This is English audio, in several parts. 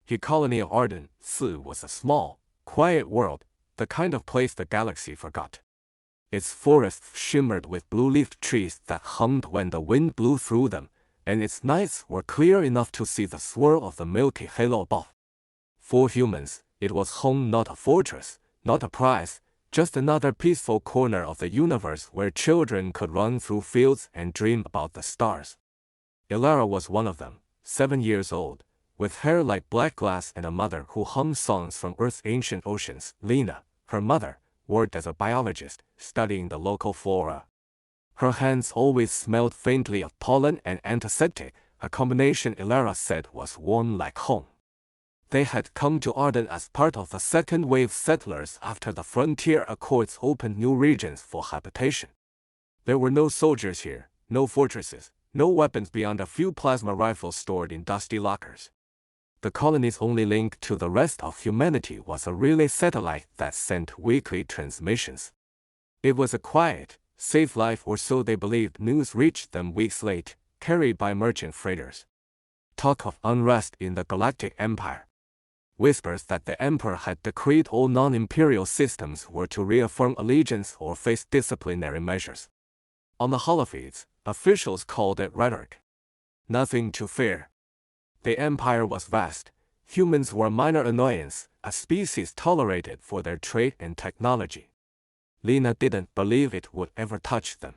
His colony of Arden was a small, quiet world, the kind of place the galaxy forgot. Its forests shimmered with blue-leafed trees that hummed when the wind blew through them, and its nights were clear enough to see the swirl of the milky halo above. For humans, it was home, not a fortress, not a prize, just another peaceful corner of the universe where children could run through fields and dream about the stars. Ilara was one of them, 7 years old, with hair like black glass and a mother who hummed songs from Earth's ancient oceans. Lena, her mother, worked as a biologist, studying the local flora. Her hands always smelled faintly of pollen and antiseptic, a combination Ilara said was warm like home. They had come to Arden as part of the second-wave settlers after the Frontier Accords opened new regions for habitation. There were no soldiers here, no fortresses, no weapons beyond a few plasma rifles stored in dusty lockers. The colony's only link to the rest of humanity was a relay satellite that sent weekly transmissions. It was a quiet, safe life, or so they believed. News reached them weeks late, carried by merchant freighters. Talk of unrest in the Galactic Empire. Whispers that the Emperor had decreed all non-imperial systems were to reaffirm allegiance or face disciplinary measures. On the holofeeds, officials called it rhetoric. Nothing to fear. The Empire was vast. Humans were a minor annoyance, a species tolerated for their trade and technology. Lena didn't believe it would ever touch them.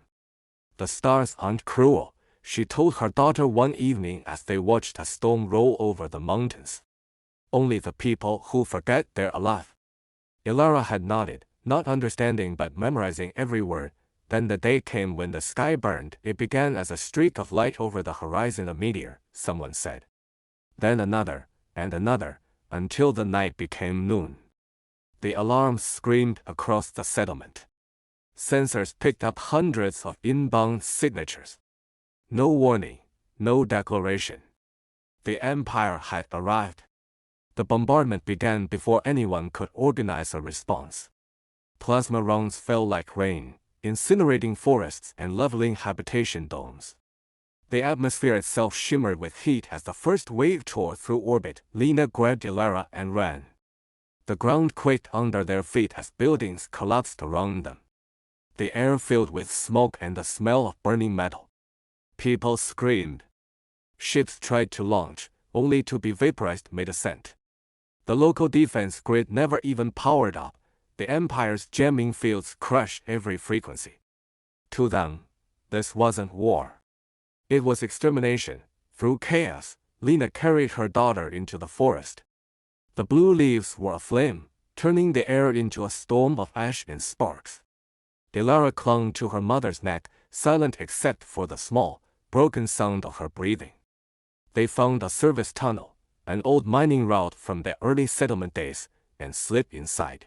The stars aren't cruel, she told her daughter one evening as they watched a storm roll over the mountains. Only the people who forget they're alive. Ilara had nodded, not understanding but memorizing every word. Then the day came when the sky burned. It began as a streak of light over the horizon, a meteor, someone said. Then another, and another, until the night became noon. The alarms screamed across the settlement. Sensors picked up hundreds of inbound signatures. No warning, no declaration. The Empire had arrived. The bombardment began before anyone could organize a response. Plasma rounds fell like rain, incinerating forests and leveling habitation domes. The atmosphere itself shimmered with heat as the first wave tore through orbit. Lena grabbed Ilara and ran. The ground quaked under their feet as buildings collapsed around them. The air filled with smoke and the smell of burning metal. People screamed. Ships tried to launch, only to be vaporized mid-ascent. The local defense grid never even powered up. The Empire's jamming fields crushed every frequency. To them, this wasn't war. It was extermination. Through chaos, Lena carried her daughter into the forest. The blue leaves were aflame, turning the air into a storm of ash and sparks. Ilara clung to her mother's neck, silent except for the small, broken sound of her breathing. They found a service tunnel, an old mining route from the early settlement days, and slipped inside.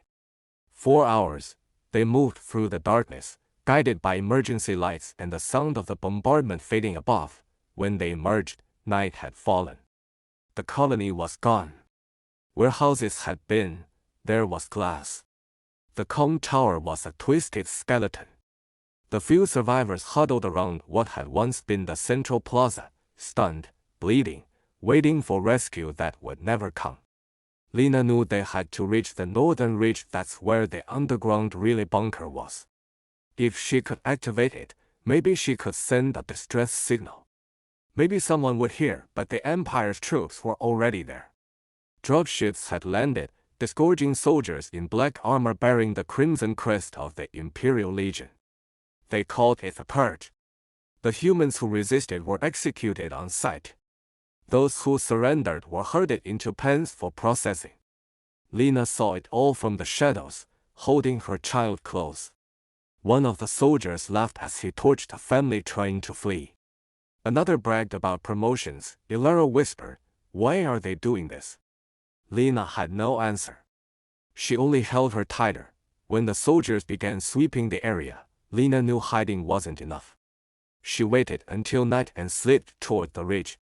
4 hours, they moved through the darkness, guided by emergency lights and the sound of the bombardment fading above. When they emerged, night had fallen. The colony was gone. Where houses had been, there was glass. The Kong Tower was a twisted skeleton. The few survivors huddled around what had once been the central plaza, stunned, bleeding, waiting for rescue that would never come. Lena knew they had to reach the northern ridge. That's where the underground relay bunker was. If she could activate it, maybe she could send a distress signal. Maybe someone would hear, but the Empire's troops were already there. Dropships had landed, disgorging soldiers in black armor bearing the crimson crest of the Imperial Legion. They called it a purge. The humans who resisted were executed on sight. Those who surrendered were herded into pens for processing. Lena saw it all from the shadows, holding her child close. One of the soldiers laughed as he torched a family trying to flee. Another bragged about promotions. Ilara whispered, "Why are they doing this?" Lena had no answer. She only held her tighter. When the soldiers began sweeping the area, Lena knew hiding wasn't enough. She waited until night and slipped toward the ridge.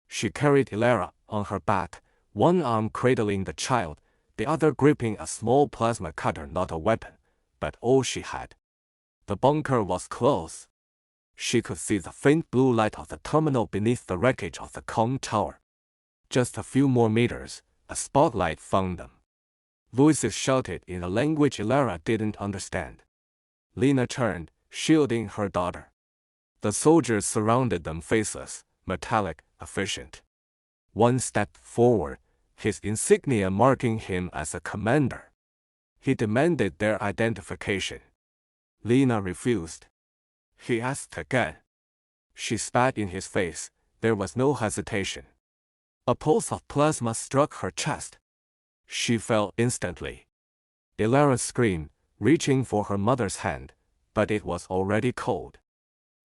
She carried Ilara on her back, one arm cradling the child, the other gripping a small plasma cutter, not a weapon, but all she had. The bunker was close. She could see the faint blue light of the terminal beneath the wreckage of the Kong Tower. Just a few more meters, a spotlight found them. Voices shouted in a language Ilara didn't understand. Lena turned, shielding her daughter. The soldiers surrounded them, faceless, metallic, efficient. One stepped forward, his insignia marking him as a commander. He demanded their identification. Lena refused. He asked again. She spat in his face. There was no hesitation. A pulse of plasma struck her chest. She fell instantly. Ilara screamed, reaching for her mother's hand, but it was already cold.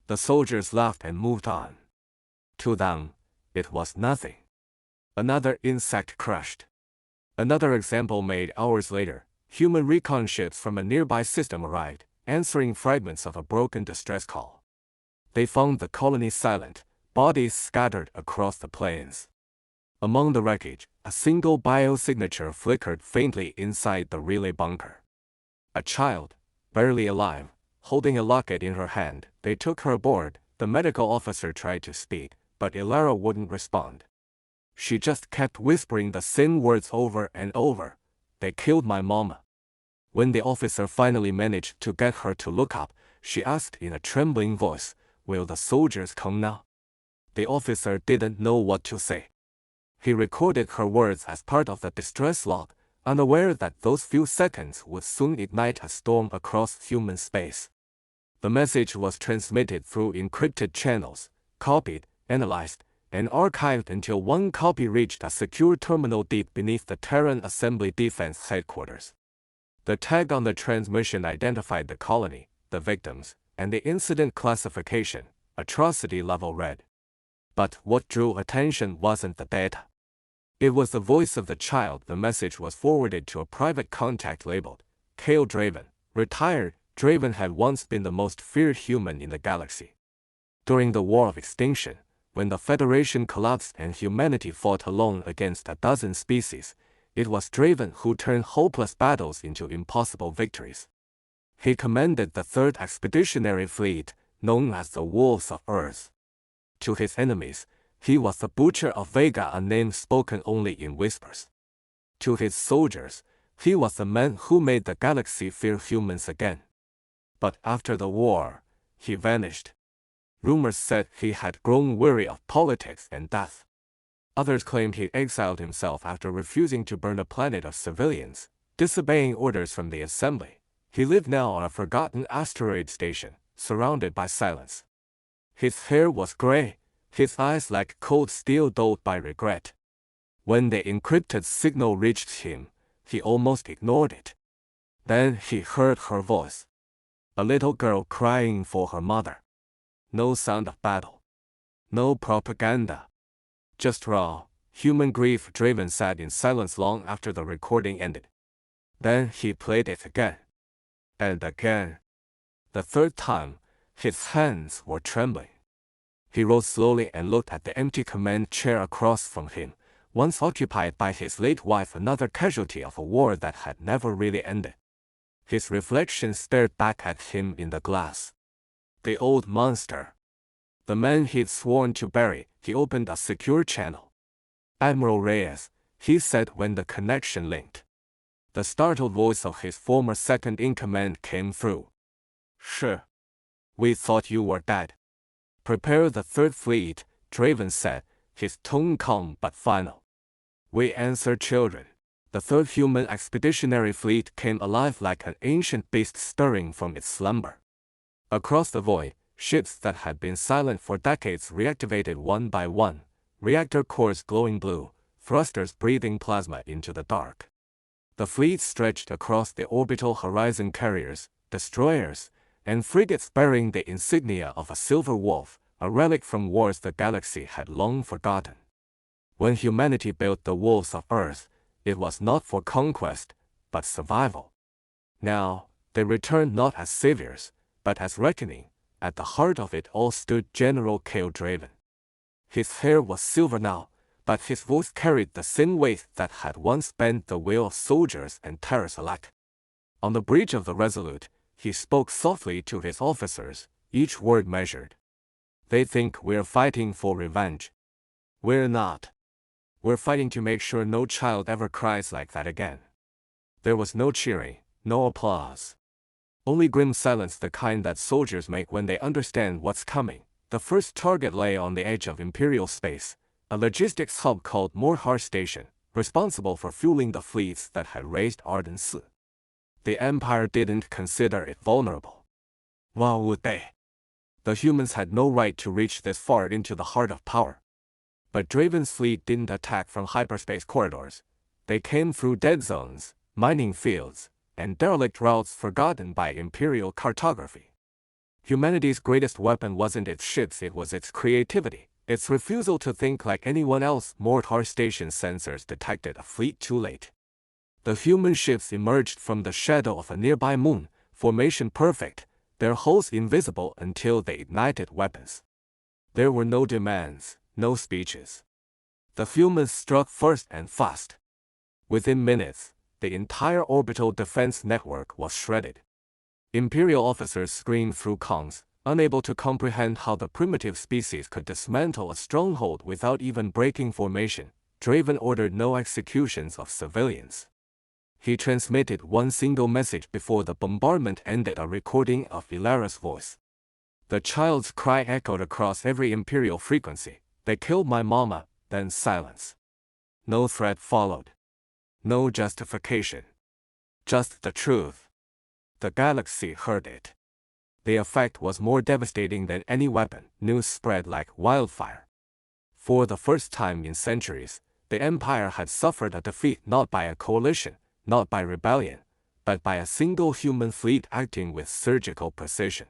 The soldiers laughed and moved on. To them, it was nothing. Another insect crushed. Another example made hours later. Human recon ships from a nearby system arrived, answering fragments of a broken distress call. They found the colony silent, bodies scattered across the plains. Among the wreckage, a single biosignature flickered faintly inside the relay bunker. A child, barely alive, holding a locket in her hand. They took her aboard. The medical officer tried to speak, but Ilara wouldn't respond. She just kept whispering the same words over and over. They killed my mama. When the officer finally managed to get her to look up, she asked in a trembling voice, "Will the soldiers come now?" The officer didn't know what to say. He recorded her words as part of the distress log, unaware that those few seconds would soon ignite a storm across human space. The message was transmitted through encrypted channels, copied, analyzed, and archived until one copy reached a secure terminal deep beneath the Terran Assembly Defense Headquarters. The tag on the transmission identified the colony, the victims, and the incident classification, atrocity level red. But what drew attention wasn't the data. It was the voice of the child. The message was forwarded to a private contact labeled Kale Draven, retired. Draven had once been the most feared human in the galaxy. During the War of Extinction, when the Federation collapsed and humanity fought alone against a dozen species, it was Draven who turned hopeless battles into impossible victories. He commanded the 3rd Expeditionary Fleet, known as the Wolves of Earth. To his enemies, he was the Butcher of Vega, a name spoken only in whispers. To his soldiers, he was the man who made the galaxy fear humans again. But after the war, he vanished. Rumors said he had grown weary of politics and death. Others claimed he exiled himself after refusing to burn a planet of civilians, disobeying orders from the Assembly. He lived now on a forgotten asteroid station, surrounded by silence. His hair was gray, his eyes like cold steel dulled by regret. When the encrypted signal reached him, he almost ignored it. Then he heard her voice. A little girl crying for her mother. No sound of battle. No propaganda. Just raw, human grief. Draven sat in silence long after the recording ended. Then he played it again. And again. The 3rd time, his hands were trembling. He rose slowly and looked at the empty command chair across from him, once occupied by his late wife, another casualty of a war that had never really ended. His reflection stared back at him in the glass. The old monster. The man he'd sworn to bury. He opened a secure channel. "Admiral Reyes," he said when the connection linked. The startled voice of his former second-in-command came through. "Sure. We thought you were dead." "Prepare the 3rd Fleet," Draven said, his tone calm but final. "We answer children." The 3rd Human Expeditionary Fleet came alive like an ancient beast stirring from its slumber. Across the void, ships that had been silent for decades reactivated one by one, reactor cores glowing blue, thrusters breathing plasma into the dark. The fleet stretched across the orbital horizon, carriers, destroyers, and frigates bearing the insignia of a silver wolf, a relic from wars the galaxy had long forgotten. When humanity built the Wolves of Earth, it was not for conquest, but survival. Now, they returned not as saviors, but as reckoning. At the heart of it all stood General Kale Draven. His hair was silver now, but his voice carried the same weight that had once bent the will of soldiers and terrors alike. On the bridge of the Resolute, he spoke softly to his officers, each word measured. "They think we're fighting for revenge. We're not. We're fighting to make sure no child ever cries like that again. There was no cheering, no applause. Only grim silence, the kind that soldiers make when they understand what's coming. The first target lay on the edge of Imperial space, a logistics hub called Morhar Station, responsible for fueling the fleets that had raised Arden 4. The Empire didn't consider it vulnerable. Why would they? The humans had no right to reach this far into the heart of power. But Draven's fleet didn't attack from hyperspace corridors. They came through dead zones, mining fields, and derelict routes forgotten by Imperial cartography. Humanity's greatest weapon wasn't its ships, it was its creativity, its refusal to think like anyone else. Mortar Station sensors detected a fleet too late. The human ships emerged from the shadow of a nearby moon, formation perfect, their hulls invisible until they ignited weapons. There were no demands, no speeches. The humans struck first and fast. Within minutes, the entire orbital defense network was shredded. Imperial officers screamed through comms, unable to comprehend how the primitive species could dismantle a stronghold without even breaking formation. Draven ordered no executions of civilians. He transmitted one single message before the bombardment ended, a recording of Ilara's voice. The child's cry echoed across every Imperial frequency. They killed my mama, then silence. No threat followed. No justification. Just the truth. The galaxy heard it. The effect was more devastating than any weapon. News spread like wildfire. For the first time in centuries, the Empire had suffered a defeat not by a coalition, not by rebellion, but by a single human fleet acting with surgical precision.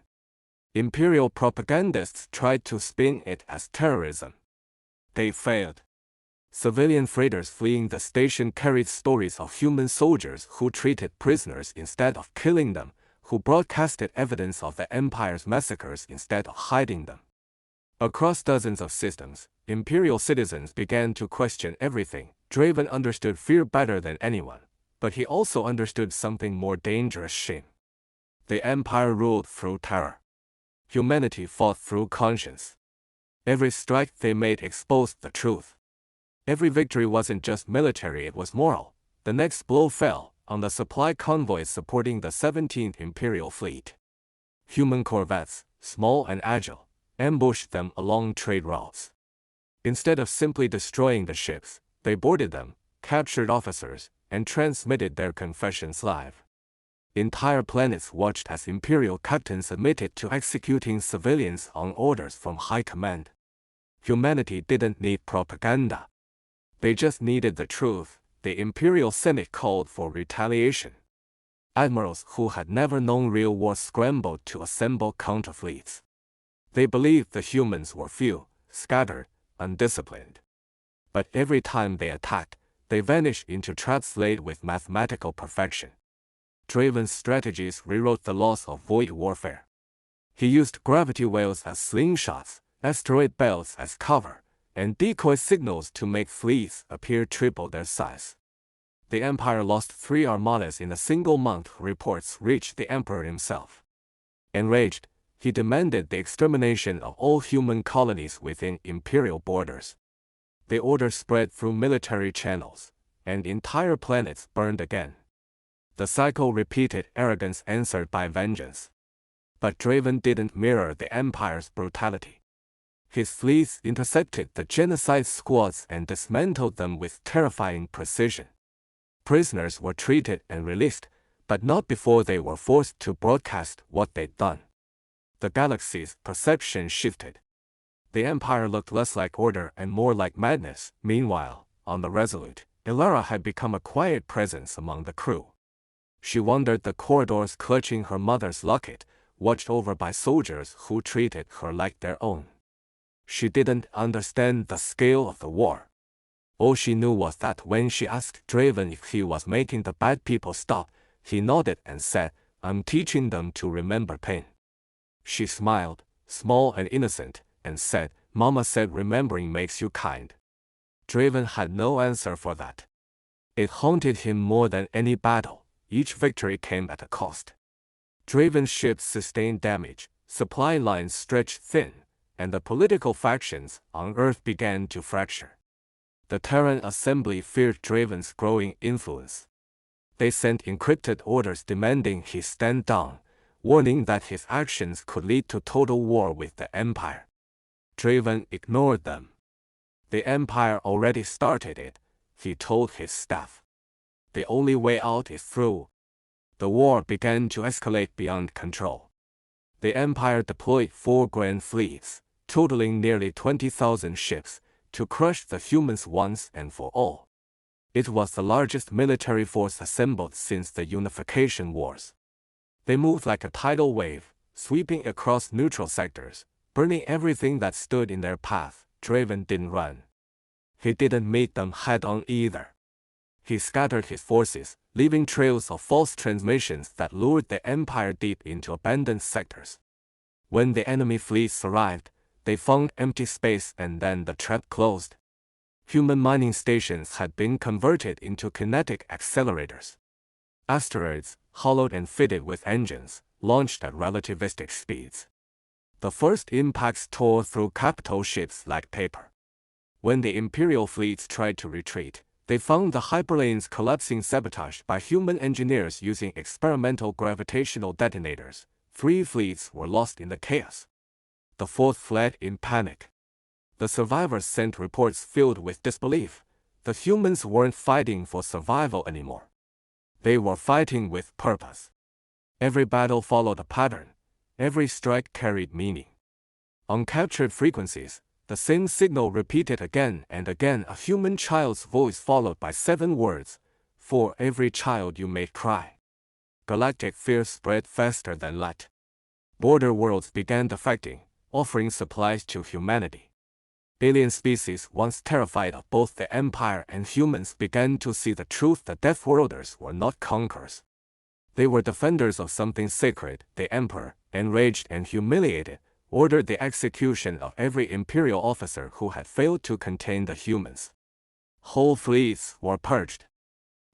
Imperial propagandists tried to spin it as terrorism. They failed. Civilian freighters fleeing the station carried stories of human soldiers who treated prisoners instead of killing them, who broadcasted evidence of the Empire's massacres instead of hiding them. Across dozens of systems, Imperial citizens began to question everything. Draven understood fear better than anyone, but he also understood something more dangerous: shame. The Empire ruled through terror. Humanity fought through conscience. Every strike they made exposed the truth. Every victory wasn't just military, it was moral. The next blow fell on the supply convoys supporting the 17th Imperial Fleet. Human corvettes, small and agile, ambushed them along trade routes. Instead of simply destroying the ships, they boarded them, captured officers, and transmitted their confessions live. Entire planets watched as Imperial captains admitted to executing civilians on orders from high command. Humanity didn't need propaganda. They just needed the truth. The Imperial Senate called for retaliation. Admirals who had never known real war scrambled to assemble counterfleets. They believed the humans were few, scattered, undisciplined. But every time they attacked, they vanished into traps laid with mathematical perfection. Draven's strategies rewrote the laws of void warfare. He used gravity wells as slingshots, asteroid belts as cover, and decoy signals to make fleets appear triple their size. The Empire lost 3 armadas in a single month, reports reached the Emperor himself. Enraged, he demanded the extermination of all human colonies within Imperial borders. The order spread through military channels, and entire planets burned again. The cycle repeated, arrogance answered by vengeance. But Draven didn't mirror the Empire's brutality. His fleets intercepted the genocide squads and dismantled them with terrifying precision. Prisoners were treated and released, but not before they were forced to broadcast what they'd done. The galaxy's perception shifted. The Empire looked less like order and more like madness. Meanwhile, on the Resolute, Ilara had become a quiet presence among the crew. She wandered the corridors clutching her mother's locket, watched over by soldiers who treated her like their own. She didn't understand the scale of the war. All she knew was that when she asked Draven if he was making the bad people stop, he nodded and said, "I'm teaching them to remember pain." She smiled, small and innocent, and said, "Mama said remembering makes you kind." Draven had no answer for that. It haunted him more than any battle. Each victory came at a cost. Draven's ships sustained damage, supply lines stretched thin, and the political factions on Earth began to fracture. The Terran Assembly feared Draven's growing influence. They sent encrypted orders demanding he stand down, warning that his actions could lead to total war with the Empire. Draven ignored them. The Empire already started it, he told his staff. The only way out is through. The war began to escalate beyond control. The Empire deployed 4 grand fleets, totaling nearly 20,000 ships, to crush the humans once and for all. It was the largest military force assembled since the Unification Wars. They moved like a tidal wave, sweeping across neutral sectors, burning everything that stood in their path. Draven didn't run. He didn't meet them head-on either. He scattered his forces, leaving trails of false transmissions that lured the Empire deep into abandoned sectors. When the enemy fleets arrived, they found empty space and then the trap closed. Human mining stations had been converted into kinetic accelerators. Asteroids, hollowed and fitted with engines, launched at relativistic speeds. The first impacts tore through capital ships like paper. When the Imperial fleets tried to retreat, they found the hyperlanes collapsing, sabotaged by human engineers using experimental gravitational detonators. 3 fleets were lost in the chaos. The 4th fled in panic. The survivors sent reports filled with disbelief. The humans weren't fighting for survival anymore. They were fighting with purpose. Every battle followed a pattern. Every strike carried meaning. On captured frequencies, the same signal repeated again and again, a human child's voice followed by 7 words. For every child you may cry. Galactic fear spread faster than light. Border worlds began defecting, offering supplies to humanity. Alien species once terrified of both the Empire and humans began to see the truth that Deathworlders were not conquerors. They were defenders of something sacred. The Emperor, enraged and humiliated, ordered the execution of every Imperial officer who had failed to contain the humans. Whole fleets were purged.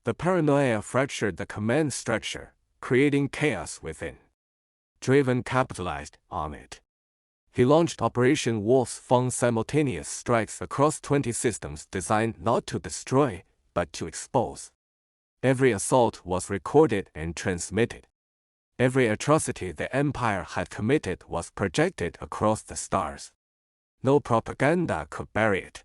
The paranoia fractured the command structure, creating chaos within. Draven capitalized on it. He launched Operation Wolf's Fang, simultaneous strikes across 20 systems designed not to destroy, but to expose. Every assault was recorded and transmitted. Every atrocity the Empire had committed was projected across the stars. No propaganda could bury it.